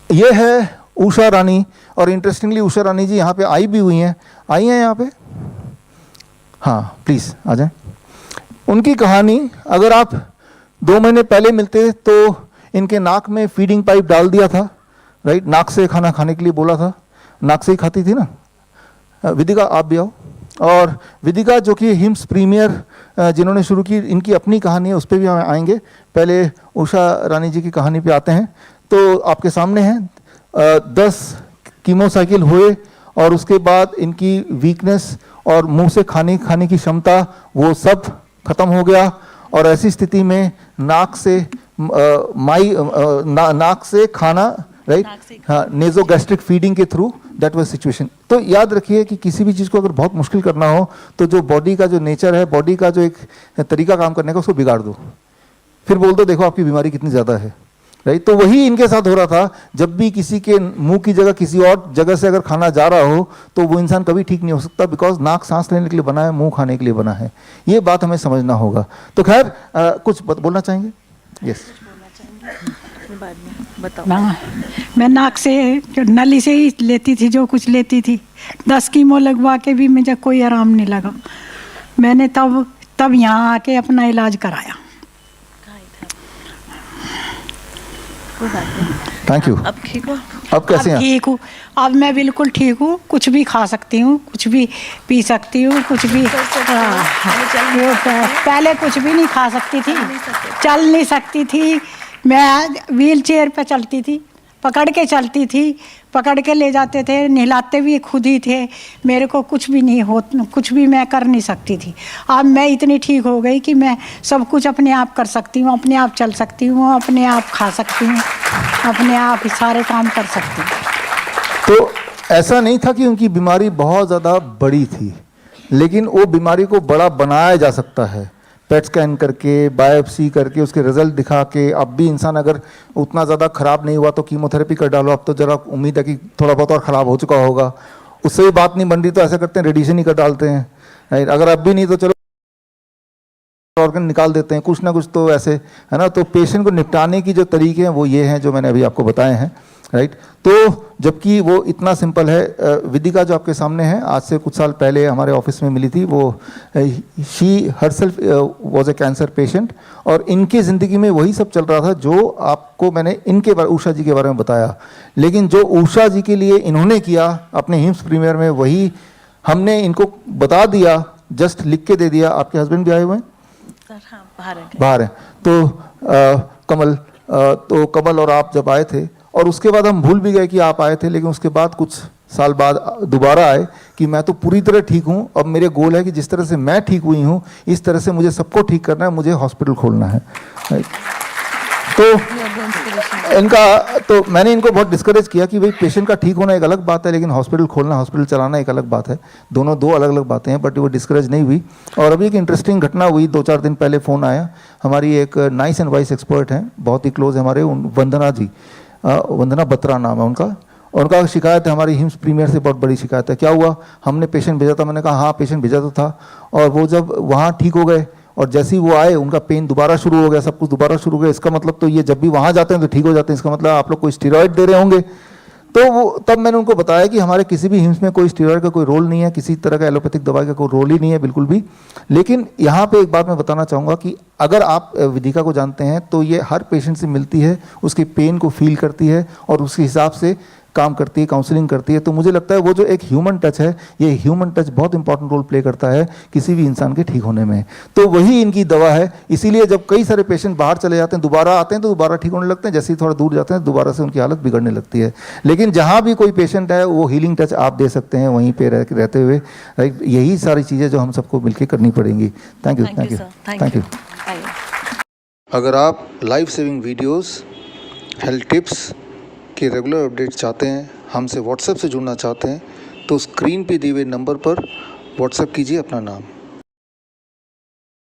ये है उषा रानी, और इंटरेस्टिंगली उषा रानी जी यहाँ पे आई भी हुई हैं, आई हैं यहाँ पे, हाँ प्लीज़ आ जाएं। उनकी कहानी, अगर आप 2 महीने पहले मिलते तो इनके नाक में फीडिंग पाइप डाल दिया था, राइट, नाक से खाना खाने के लिए बोला था, नाक से ही खाती थी ना। विदिका आप भी आओ। और विदिका जो कि हिम्स प्रीमियर जिन्होंने शुरू की, इनकी अपनी कहानी है, उस पर भी हम आएंगे। पहले उषा रानी जी की कहानी पे आते हैं। तो आपके सामने हैं 10 कीमोसाइकिल हुए, और उसके बाद इनकी वीकनेस और मुंह से खाने की क्षमता वो सब खत्म हो गया, और ऐसी स्थिति में नाक से नाक से खाना, राइट, हाँ, नेजोगैस्ट्रिक फीडिंग के थ्रू, दैट वाज सिचुएशन। तो याद रखिए कि किसी भी चीज़ को अगर बहुत मुश्किल करना हो तो जो बॉडी का जो नेचर है, बॉडी का जो एक तरीका काम करने का, उसको बिगाड़ दो, फिर बोल दो देखो आपकी बीमारी कितनी ज़्यादा है, राइट। तो वही इनके साथ हो रहा था। जब भी किसी के मुंह की जगह किसी और जगह से अगर खाना जा रहा हो तो वो इंसान कभी ठीक नहीं हो सकता, बिकॉज नाक सांस लेने के लिए बना है, मुंह खाने के लिए बना है। ये बात हमें समझना होगा। तो खैर कुछ बोलना चाहेंगे? यस, बताओ। मैं नाक से, नली से ही लेती थी जो कुछ लेती थी। 10 कीमो लगवा के भी मुझे कोई आराम नहीं लगा। मैंने तब यहाँ आके अपना इलाज कराया। Thank you. अब ठीक हो? अब कैसे हैं? ठीक हूँ, अब मैं बिल्कुल ठीक हूँ। कुछ भी खा सकती हूँ, कुछ भी पी सकती हूँ, कुछ भी। पहले कुछ भी नहीं खा सकती थी, चल नहीं सकती थी। मैं व्हील चेयर पे चलती थी, पकड़ के चलती थी, पकड़ के ले जाते थे, नहलाते भी खुद ही थे। मेरे को कुछ भी नहीं हो, कुछ भी मैं कर नहीं सकती थी। अब मैं इतनी ठीक हो गई कि मैं सब कुछ अपने आप कर सकती हूँ, अपने आप चल सकती हूँ, अपने आप खा सकती हूँ, अपने आप ही सारे काम कर सकती हूँ। तो ऐसा नहीं था कि उनकी बीमारी बहुत ज़्यादा बड़ी थी, लेकिन वो बीमारी को बड़ा बनाया जा सकता है, पेट स्कैन करके, बायोप्सी करके, उसके रिजल्ट दिखा के। अब भी इंसान अगर उतना ज़्यादा ख़राब नहीं हुआ तो कीमोथेरेपी कर डालो, अब तो ज़रा उम्मीद है कि थोड़ा बहुत और ख़राब हो चुका होगा, उससे भी बात नहीं बन रही तो ऐसा करते हैं रेडिएशन ही कर डालते हैं, राइट। अगर अब भी नहीं तो चलो ऑर्गन निकाल देते हैं, कुछ ना कुछ तो ऐसे, है ना। तो पेशेंट को निपटाने की जो तरीके हैं वो ये हैं जो मैंने अभी आपको बताए हैं, राइट। तो जबकि वो इतना सिंपल है। विदिका जो आपके सामने है, आज से कुछ साल पहले हमारे ऑफिस में मिली थी। वो she herself was a cancer patient, और इनकी ज़िंदगी में वही सब चल रहा था जो आपको मैंने इनके उषा जी के बारे में बताया। लेकिन जो उषा जी के लिए इन्होंने किया अपने हिम्स प्रीमियर में, वही हमने इनको बता दिया, जस्ट लिख के दे दिया। आपके हस्बैंड भी आए हुए हैं? बाहर हैं। तो कमल और आप जब आए थे, और उसके बाद हम भूल भी गए कि आप आए थे, लेकिन उसके बाद कुछ साल बाद दोबारा आए कि मैं तो पूरी तरह ठीक हूँ, अब मेरे गोल है कि जिस तरह से मैं ठीक हुई हूँ इस तरह से मुझे सबको ठीक करना है, मुझे हॉस्पिटल खोलना है। तो मैंने इनको बहुत डिस्करेज किया कि भाई पेशेंट का ठीक होना एक अलग बात है, लेकिन हॉस्पिटल खोलना, हॉस्पिटल चलाना एक अलग बात है। दोनों दो अलग अलग बातें हैं, बट वो डिस्करेज नहीं हुई। और अभी एक इंटरेस्टिंग घटना हुई, 2-4 दिन पहले फ़ोन आया। हमारी एक नाइस एंड वाइस एक्सपर्ट हैं, बहुत ही क्लोज है हमारे, वंदना जी, वंदना बत्रा नाम है उनका। और उनका शिकायत है, हमारी हिम्स प्रीमियर से बहुत बड़ी शिकायत है। क्या हुआ, हमने पेशेंट भेजा था, मैंने कहा हाँ पेशेंट भेजा तो था, और वो जब वहाँ ठीक हो गए और जैसे ही वो आए उनका पेन दोबारा शुरू हो गया, सब कुछ दोबारा शुरू हो गया। इसका मतलब तो ये जब भी वहाँ जाते हैं तो ठीक हो जाते हैं, इसका मतलब आप लोग कोई स्टेरॉइड दे रहे होंगे। तो वो तब मैंने उनको बताया कि हमारे किसी भी हिम्स में कोई स्टेरॉइड का कोई रोल नहीं है, किसी तरह का एलोपैथिक दवाई का कोई रोल ही नहीं है बिल्कुल भी। लेकिन यहाँ पे एक बात मैं बताना चाहूँगा कि अगर आप विदिका को जानते हैं तो ये हर पेशेंट से मिलती है, उसके पेन को फील करती है और उसके हिसाब से काम करती है, काउंसलिंग करती है। तो मुझे लगता है वो जो एक ह्यूमन टच है, ये ह्यूमन टच बहुत इंपॉर्टेंट रोल प्ले करता है किसी भी इंसान के ठीक होने में। तो वही इनकी दवा है। इसीलिए जब कई सारे पेशेंट बाहर चले जाते हैं, दोबारा आते हैं तो दोबारा ठीक होने लगते हैं, जैसे ही थोड़ा दूर जाते हैं दोबारा से उनकी हालत बिगड़ने लगती है। लेकिन जहाँ भी कोई पेशेंट है वो हीलिंग टच आप दे सकते हैं वहीं पर रहते हुए। यही सारी चीज़ें जो हम सबको मिलकर करनी पड़ेंगी। Thank you, thank you, thank you. अगर आप life saving videos, health tips के रेगुलर अपडेट चाहते हैं, हमसे व्हाट्सएप से जुड़ना चाहते हैं, तो स्क्रीन पे दिए हुए नंबर पर व्हाट्सएप कीजिए अपना नाम।